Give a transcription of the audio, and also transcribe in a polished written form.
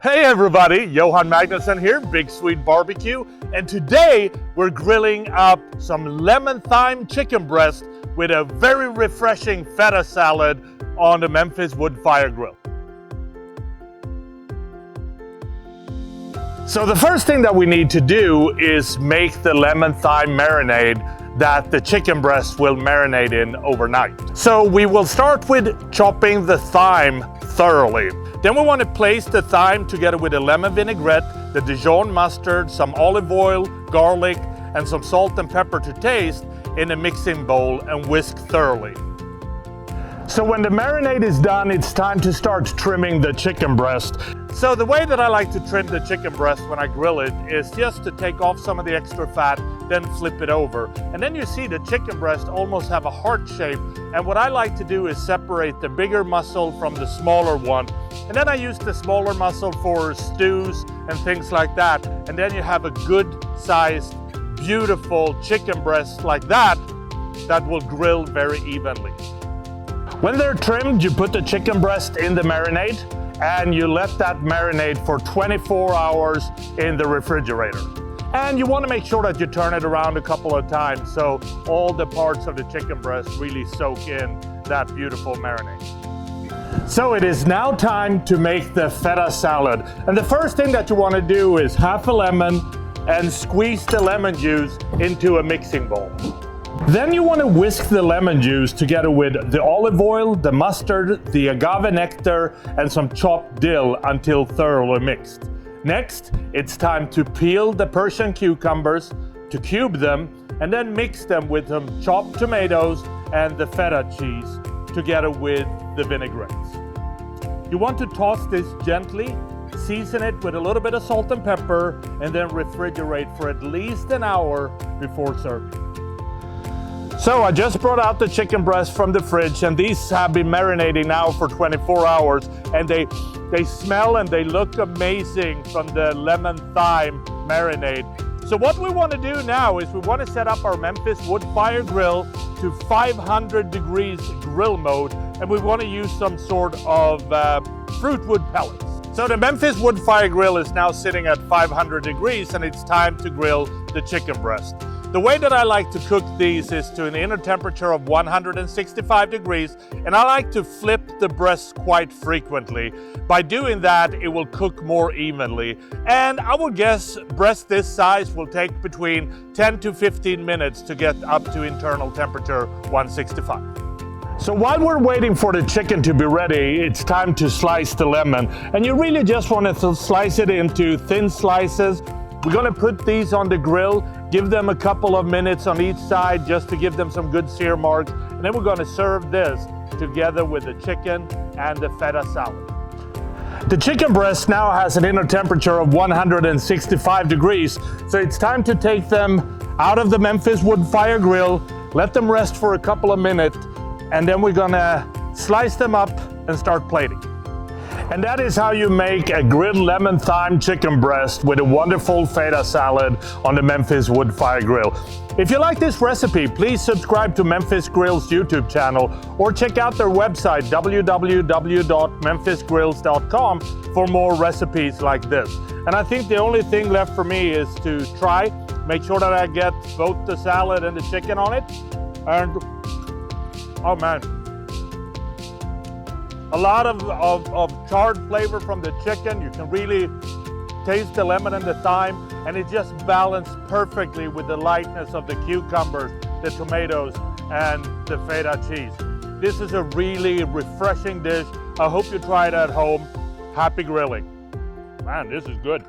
Hey everybody, Johan Magnusson here, Big Swede Barbecue, and today we're grilling up some lemon-thyme chicken breast with a very refreshing feta salad on the Memphis Wood Fire Grill. So the first thing that we need to do is make the lemon-thyme marinade that the chicken breast will marinate in overnight. So we will start with chopping the thyme thoroughly. Then we want to place the thyme together with the lemon vinaigrette, the Dijon mustard, some olive oil, garlic, and some salt and pepper to taste in a mixing bowl and whisk thoroughly. So when the marinade is done, it's time to start trimming the chicken breast. So the way that I like to trim the chicken breast when I grill it is just to take off some of the extra fat, then flip it over. And then you see the chicken breast almost have a heart shape. And what I like to do is separate the bigger muscle from the smaller one. And then I use the smaller muscle for stews and things like that. And then you have a good sized, beautiful chicken breast like that will grill very evenly. When they're trimmed, you put the chicken breast in the marinade and you let that marinate for 24 hours in the refrigerator. And you want to make sure that you turn it around a couple of times so all the parts of the chicken breast really soak in that beautiful marinade. So it is now time to make the feta salad. And the first thing that you want to do is half a lemon and squeeze the lemon juice into a mixing bowl. Then you want to whisk the lemon juice together with the olive oil, the mustard, the agave nectar, and some chopped dill until thoroughly mixed. Next, it's time to peel the Persian cucumbers, to cube them, and then mix them with some chopped tomatoes and the feta cheese together with the vinaigrettes. You want to toss this gently, season it with a little bit of salt and pepper, and then refrigerate for at least an hour before serving. So I just brought out the chicken breast from the fridge, and these have been marinating now for 24 hours, and they smell and they look amazing from the lemon-thyme marinade. So what we want to do now is we want to set up our Memphis Wood Fire Grill to 500 degrees grill mode, and we want to use some sort of fruit wood pellets. So the Memphis Wood Fire Grill is now sitting at 500 degrees, and it's time to grill the chicken breast. The way that I like to cook these is to an inner temperature of 165 degrees, and I like to flip the breast quite frequently. By doing that, it will cook more evenly. And I would guess breast this size will take between 10 to 15 minutes to get up to internal temperature 165. So while we're waiting for the chicken to be ready, it's time to slice the lemon. And you really just want to slice it into thin slices. We're going to put these on the grill, give them a couple of minutes on each side just to give them some good sear marks, and then we're going to serve this together with the chicken and the feta salad. The chicken breast now has an inner temperature of 165 degrees, so it's time to take them out of the Memphis Wood Fire Grill, let them rest for a couple of minutes, and then we're going to slice them up and start plating. And that is how you make a grilled lemon-thyme chicken breast with a wonderful feta salad on the Memphis Wood Fire Grill. If you like this recipe, please subscribe to Memphis Grill's YouTube channel or check out their website, www.memphisgrills.com, for more recipes like this. And I think the only thing left for me is to try, make sure that I get both the salad and the chicken on it. And, oh man. A lot of charred flavor from the chicken. You can really taste the lemon and the thyme, and it just balanced perfectly with the lightness of the cucumbers, the tomatoes, and the feta cheese. This is a really refreshing dish. I hope you try it at home. Happy grilling. Man, this is good.